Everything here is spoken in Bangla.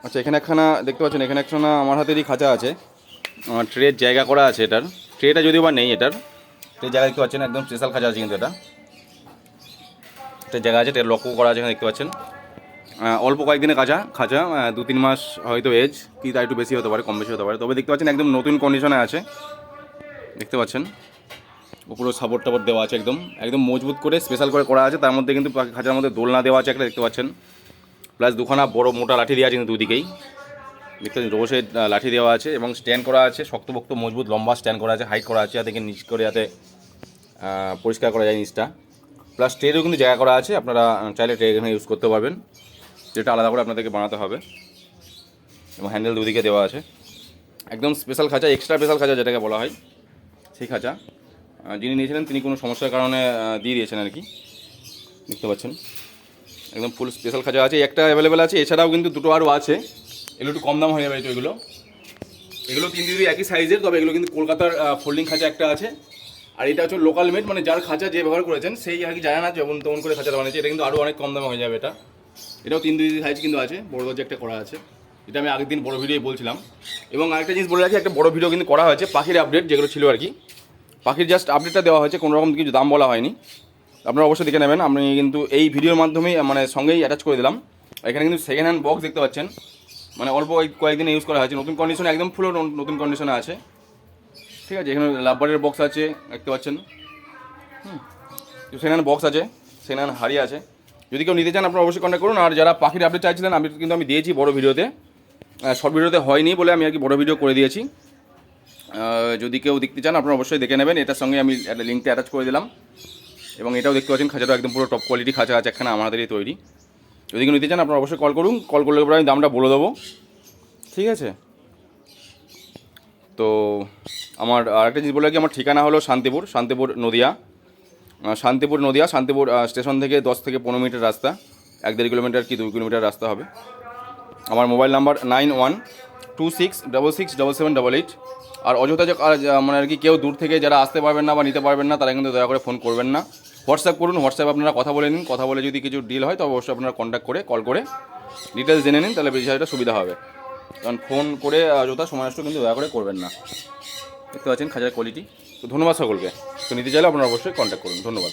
আচ্ছা, এখানে একখানা দেখতে পাচ্ছেন, এখানে একখানা আমার হাতেরই খাঁচা আছে, ট্রের জায়গা করা আছে। এটার ট্রেটা যদিও বা নেই, এটার ট্রের জায়গা দেখতে পাচ্ছেন, একদম স্পেশাল খাঁচা আছে কিন্তু এটা ট্রের জায়গা আছে, ট্রের লকও করা আছে এখানে দেখতে পাচ্ছেন। অল্প কয়েকদিনের খাঁচা 2-3 মাস হয়তো এজ, কি তার একটু বেশি হতে পারে, কম বেশি হতে পারে, তবে দেখতে পাচ্ছেন একদম নতুন কন্ডিশনে আছে। দেখতে পাচ্ছেন উপরে সাপোর্ট টাপোর্ট দেওয়া আছে, একদম একদম মজবুত করে স্পেশাল করে করা আছে। তার মধ্যে কিন্তু খাঁচার মধ্যে দোলনা দেওয়া আছে একটা, দেখতে পাচ্ছেন। প্লাস দুখানা বড় মোটা লাঠি দেওয়া আছে কিন্তু দুদিকেই, দেখতে পাচ্ছেন রোসের লাঠি দেওয়া আছে এবং স্ট্যান্ড করা আছে, শক্তপোক্ত মজবুত লম্বা স্ট্যান্ড করা আছে, হাইট করা আছে, যাতে নিচ করে যাতে পরিষ্কার করা যায় নিচটা। প্লাস ট্রেরও কিন্তু জায়গা করা আছে, আপনারা চাইলে ট্রে এখানে ইউজ করতে পারবেন, যেটা আলাদা করে আপনাদেরকে বানাতে হবে। এবং হ্যান্ডেল দুদিকে দেওয়া আছে, একদম স্পেশাল খাঁচা, এক্সট্রা স্পেশাল খাঁচা যেটাকে বলা হয়, সেই খাঁচা। যিনি নিয়েছিলেন তিনি কোনো সমস্যার কারণে দিয়ে দিয়েছেন আর কি, দেখতে পাচ্ছেন একদম ফুল স্পেশাল খাঁচা আছে। একটা অ্যাভেলেবেল আছে, এছাড়াও কিন্তু দুটো আরও আছে, এগুলো একটু কম দাম হয়ে যাবে। তো এগুলো 3 একই সাইজের, তবে এগুলো কিন্তু কলকাতার ফোল্ডিং খাঁচা একটা আছে, আর এটা হচ্ছে লোকাল মেড, মানে যার খাঁচা যে ব্যবহার করেছেন সেই আর কি জানে না যেমন তেমন করে খাঁচাটা বানিয়েছে। এটা কিন্তু আরও অনেক কম দামে হয়ে যাবে। এটাও 3 সাইজ কিন্তু আছে, বড় দরজা একটা করা আছে, এটা আমি আগের দিন বড় ভিডিওই বলছিলাম। এবং আরেকটা জিনিস বলে রাখি, একটা বড় ভিডিও কিন্তু করা হয়েছে পাখির আপডেট যেগুলো ছিল আর কি, পাখির জাস্ট আপডেটটা দেওয়া হয়েছে, কোনো রকম কিছু দাম বলা হয়নি, আপনারা অবশ্যই দেখে নেবেন। আমি কিন্তু এই ভিডিওর মাধ্যমেই মানে সঙ্গেই অ্যাটাচ করে দিলাম। এখানে কিন্তু সেকেন্ড হ্যান্ড বক্স দেখতে পাচ্ছেন, মানে অল্প কয়েকদিন ইউজ করা হয়েছে, নতুন কন্ডিশনে, একদম ফুল নতুন কন্ডিশনে আছে, ঠিক আছে। এখানে লাভবারের বক্স আছে দেখতে পাচ্ছেন, সেকেন্ড হ্যান্ড বক্স আছে, সেকেন্ড হ্যান্ড হাড়ি আছে। যদি কেউ নিতে চান আপনারা অবশ্যই কন্ট্যাক্ট করুন। আর যারা পাখির আপডেট চাইছিলেন, আপডেট কিন্তু আমি দিয়েছি বড় ভিডিওতে, শর্ট ভিডিওতে হয়নি বলে আমি আর কি বড় ভিডিও করে দিয়েছি। যদি কেউ দেখতে চান আপনারা অবশ্যই দেখে নেবেন, এটার সঙ্গে আমি একটা লিঙ্কটা অ্যাটাচ করে দিলাম। এবং এটাও দেখতে পাচ্ছেন খাঁচাটা একদম পুরো টপ কোয়ালিটি খাঁচা আছে, একখানা আমাদেরই তৈরি। যদি কেউ নিতে চান আপনারা অবশ্যই কল করুন, কল করলে পরে আমি দামটা বলে দেবো, ঠিক আছে। তো আমার আরেকটা জিনিস বলে রাখি, আমার ঠিকানা হলো শান্তিপুর নদিয়া, শান্তিপুর স্টেশন থেকে 10 থেকে 15 মিনিটের রাস্তা, 1-1.5 কিলোমিটার কি 2 কিলোমিটার রাস্তা হবে। আমার মোবাইল নাম্বার 9126667788। আর অযথা মানে আর কি কেউ দূর থেকে যারা আসতে পারবেন না বা নিতে পারবেন না, তারা কিন্তু দয়া করে ফোন করবেন না, হোয়াটসঅ্যাপ করুন। হোয়াটসঅ্যাপে আপনারা কথা বলে নিন, কথা বলে যদি কিছু ডিল হয় তবে অবশ্যই আপনারা কন্ট্যাক্ট করে কল করে ডিটেলস জেনে নিন, তাহলে বিষয়টা সুবিধা হবে। কারণ ফোন করে অযথা সময় নষ্ট কিন্তু দয়া করে করবেন না। দেখতে পাচ্ছেন খাঁচার কোয়ালিটি। তো ধন্যবাদ সকলকে। তো নিতে চাইলে আপনারা অবশ্যই কন্ট্যাক্ট করুন, ধন্যবাদ।